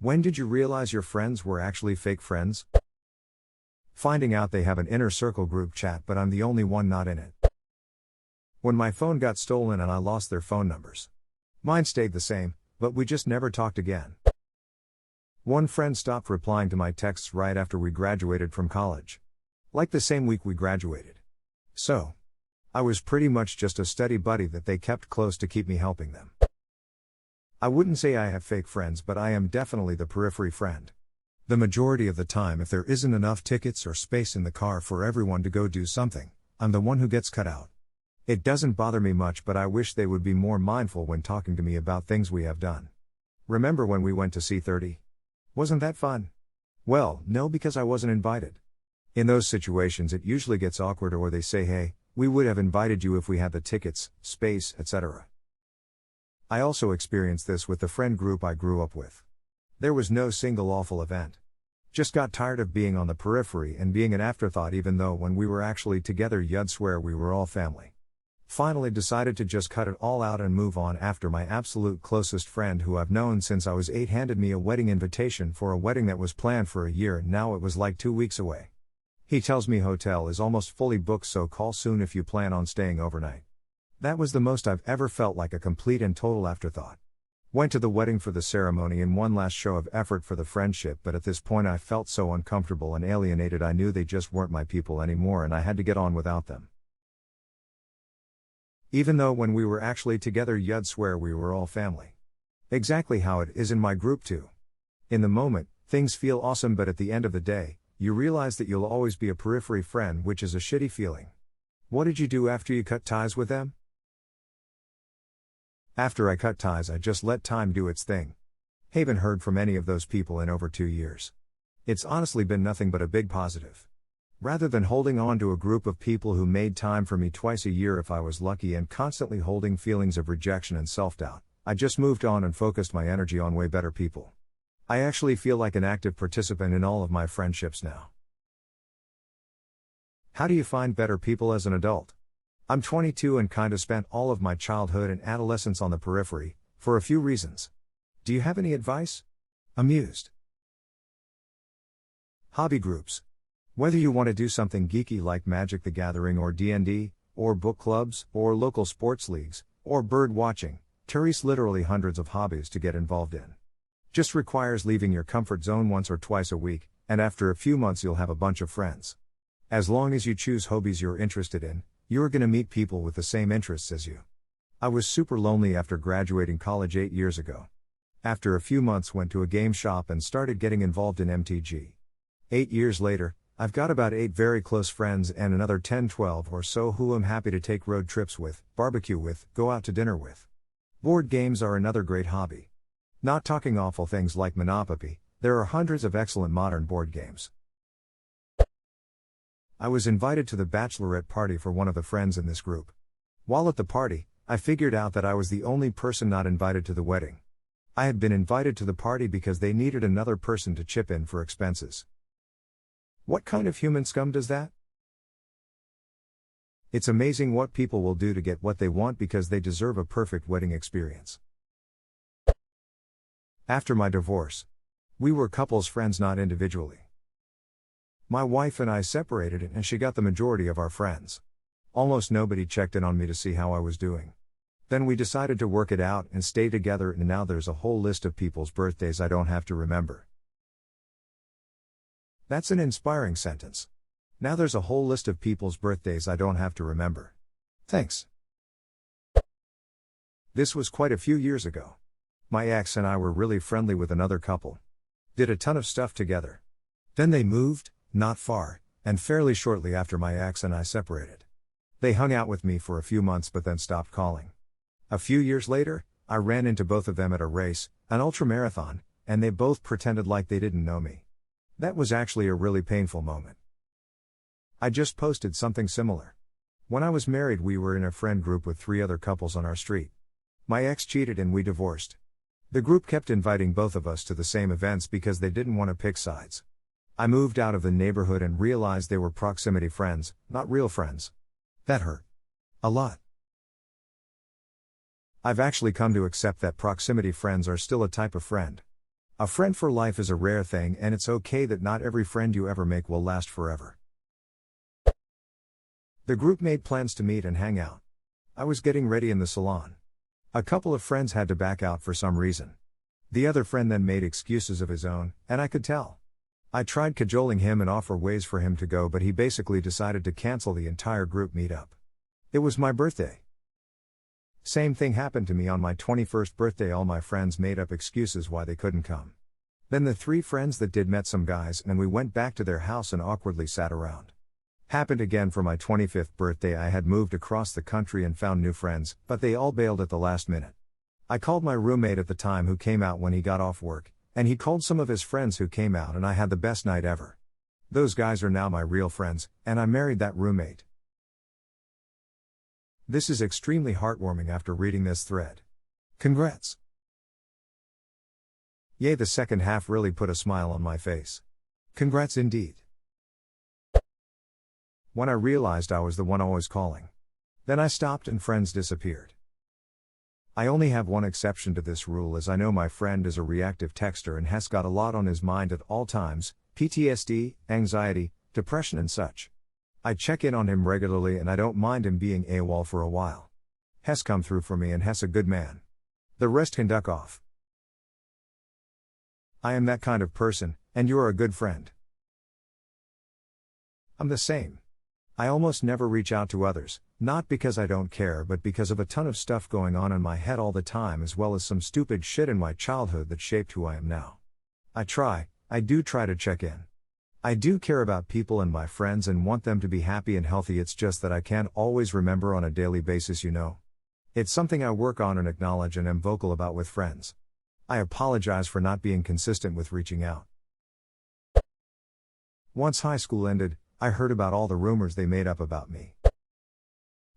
When did you realize your friends were actually fake friends? Finding out they have an inner circle group chat but I'm the only one not in it. When my phone got stolen and I lost their phone numbers. Mine stayed the same, but we just never talked again. One friend stopped replying to my texts right after we graduated from college. Like the same week we graduated. So, I was pretty much just a study buddy that they kept close to keep me helping them. I wouldn't say I have fake friends, but I am definitely the periphery friend. The majority of the time, if there isn't enough tickets or space in the car for everyone to go do something, I'm the one who gets cut out. It doesn't bother me much, but I wish they would be more mindful when talking to me about things we have done. Remember when we went to C30? Wasn't that fun? Well, no, because I wasn't invited. In those situations it usually gets awkward, or they say, hey, we would have invited you if we had the tickets, space, etc. I also experienced this with the friend group I grew up with. There was no single awful event. Just got tired of being on the periphery and being an afterthought, even though when we were actually together you'd swear we were all family. Finally decided to just cut it all out and move on after my absolute closest friend, who I've known since I was 8, handed me a wedding invitation for a wedding that was planned for a year and now it was like 2 weeks away. He tells me hotel is almost fully booked, so call soon if you plan on staying overnight. That was the most I've ever felt like a complete and total afterthought. Went to the wedding for the ceremony and one last show of effort for the friendship, but at this point I felt so uncomfortable and alienated. I knew they just weren't my people anymore and I had to get on without them. Even though when we were actually together you'd swear we were all family. Exactly how it is in my group too. In the moment, things feel awesome, but at the end of the day, you realize that you'll always be a periphery friend, which is a shitty feeling. What did you do after you cut ties with them? After I cut ties, I just let time do its thing. Haven't heard from any of those people in over 2 years. It's honestly been nothing but a big positive. Rather than holding on to a group of people who made time for me twice a year if I was lucky and constantly holding feelings of rejection and self-doubt, I just moved on and focused my energy on way better people. I actually feel like an active participant in all of my friendships now. How do you find better people as an adult? I'm 22 and kinda spent all of my childhood and adolescence on the periphery, for a few reasons. Do you have any advice? Amused. Hobby groups. Whether you want to do something geeky like Magic the Gathering or D&D, or book clubs, or local sports leagues, or bird watching, there's literally hundreds of hobbies to get involved in. Just requires leaving your comfort zone once or twice a week, and after a few months you'll have a bunch of friends. As long as you choose hobbies you're interested in, you're gonna meet people with the same interests as you. I was super lonely after graduating college 8 years ago. After a few months went to a game shop and started getting involved in MTG. 8 years later, I've got about 8 very close friends and another 10-12 or so who I'm happy to take road trips with, barbecue with, go out to dinner with. Board games are another great hobby. Not talking awful things like Monopoly, there are hundreds of excellent modern board games. I was invited to the bachelorette party for one of the friends in this group. While at the party, I figured out that I was the only person not invited to the wedding. I had been invited to the party because they needed another person to chip in for expenses. What kind of human scum does that? It's amazing what people will do to get what they want because they deserve a perfect wedding experience. After my divorce, we were couples friends, not individually. My wife and I separated and she got the majority of our friends. Almost nobody checked in on me to see how I was doing. Then we decided to work it out and stay together, and now there's a whole list of people's birthdays I don't have to remember. That's an inspiring sentence. Now there's a whole list of people's birthdays I don't have to remember. Thanks. This was quite a few years ago. My ex and I were really friendly with another couple. Did a ton of stuff together. Then they moved, not far, and fairly shortly after my ex and I separated. They hung out with me for a few months but then stopped calling. A few years later, I ran into both of them at a race, an ultramarathon, and they both pretended like they didn't know me. That was actually a really painful moment. I just posted something similar. When I was married, we were in a friend group with 3 other couples on our street. My ex cheated and we divorced. The group kept inviting both of us to the same events because they didn't want to pick sides. I moved out of the neighborhood and realized they were proximity friends, not real friends. That hurt. A lot. I've actually come to accept that proximity friends are still a type of friend. A friend for life is a rare thing, and it's okay that not every friend you ever make will last forever. The group made plans to meet and hang out. I was getting ready in the salon. A couple of friends had to back out for some reason. The other friend then made excuses of his own, and I could tell. I tried cajoling him and offer ways for him to go, but he basically decided to cancel the entire group meetup. It was my birthday. Same thing happened to me on my 21st birthday. All my friends made up excuses why they couldn't come. Then the 3 friends that did met some guys, and we went back to their house and awkwardly sat around. Happened again for my 25th birthday. I had moved across the country and found new friends, but they all bailed at the last minute. I called my roommate at the time, who came out when he got off work, and he called some of his friends who came out, and I had the best night ever. Those guys are now my real friends, and I married that roommate. This is extremely heartwarming after reading this thread. Congrats! Yay, the second half really put a smile on my face. Congrats indeed. When I realized I was the one always calling. Then I stopped and friends disappeared. I only have one exception to this rule, as I know my friend is a reactive texter and has got a lot on his mind at all times: PTSD, anxiety, depression and such. I check in on him regularly and I don't mind him being AWOL for a while. Has come through for me and has a good man. The rest can duck off. I am that kind of person, and you're a good friend. I'm the same. I almost never reach out to others, not because I don't care, but because of a ton of stuff going on in my head all the time, as well as some stupid shit in my childhood that shaped who I am now. I do try to check in. I do care about people and my friends and want them to be happy and healthy. It's just that I can't always remember on a daily basis, you know. It's something I work on and acknowledge and am vocal about with friends. I apologize for not being consistent with reaching out. Once high school ended, I heard about all the rumors they made up about me.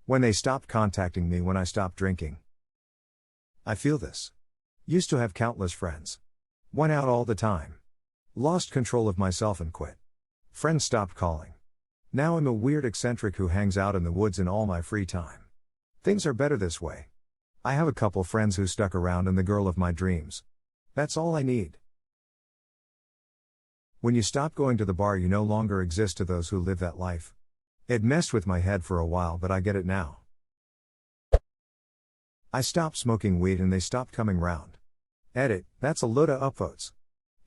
When they stopped contacting me when I stopped drinking. I feel this. Used to have countless friends. Went out all the time. Lost control of myself and quit. Friends stopped calling. Now I'm a weird eccentric who hangs out in the woods in all my free time. Things are better this way. I have a couple friends who stuck around and the girl of my dreams. That's all I need. When you stop going to the bar, you no longer exist to those who live that life. It messed with my head for a while, but I get it now. I stopped smoking weed and they stopped coming round. Edit, that's a load of upvotes.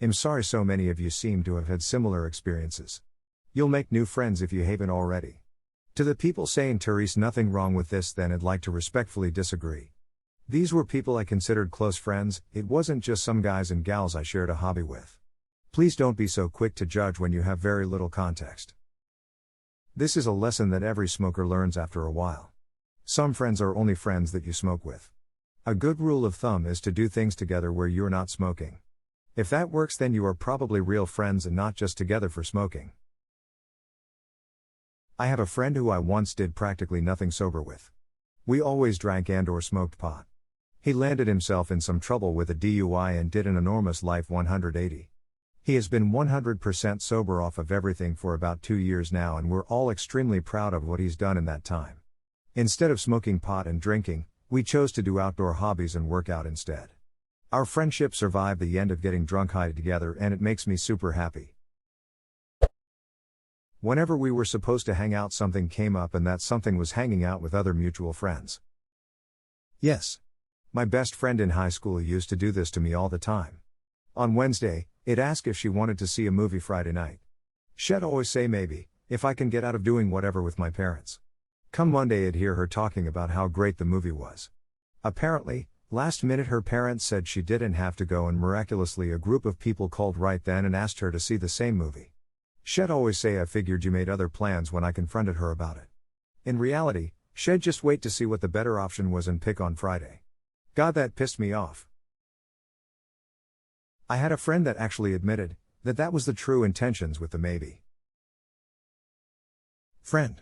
I'm sorry so many of you seem to have had similar experiences. You'll make new friends if you haven't already. To the people saying Therese nothing wrong with this, then I'd like to respectfully disagree. These were people I considered close friends. It wasn't just some guys and gals I shared a hobby with. Please don't be so quick to judge when you have very little context. This is a lesson that every smoker learns after a while. Some friends are only friends that you smoke with. A good rule of thumb is to do things together where you're not smoking. If that works, then you are probably real friends and not just together for smoking. I have a friend who I once did practically nothing sober with. We always drank and/or smoked pot. He landed himself in some trouble with a DUI and did an enormous life 180. He has been 100% sober off of everything for about 2 years now, and we're all extremely proud of what he's done in that time. Instead of smoking pot and drinking, we chose to do outdoor hobbies and work out instead. Our friendship survived the end of getting drunk high together, and it makes me super happy. Whenever we were supposed to hang out, something came up, and that something was hanging out with other mutual friends. Yes. My best friend in high school used to do this to me all the time. On Wednesday, it'd ask if she wanted to see a movie Friday night. She'd always say maybe, if I can get out of doing whatever with my parents. Come Monday, I'd hear her talking about how great the movie was. Apparently, last minute her parents said she didn't have to go, and miraculously a group of people called right then and asked her to see the same movie. She'd always say, I figured you made other plans, when I confronted her about it. In reality, she'd just wait to see what the better option was and pick on Friday. God, that pissed me off. I had a friend that actually admitted that was the true intentions with the maybe. Friend.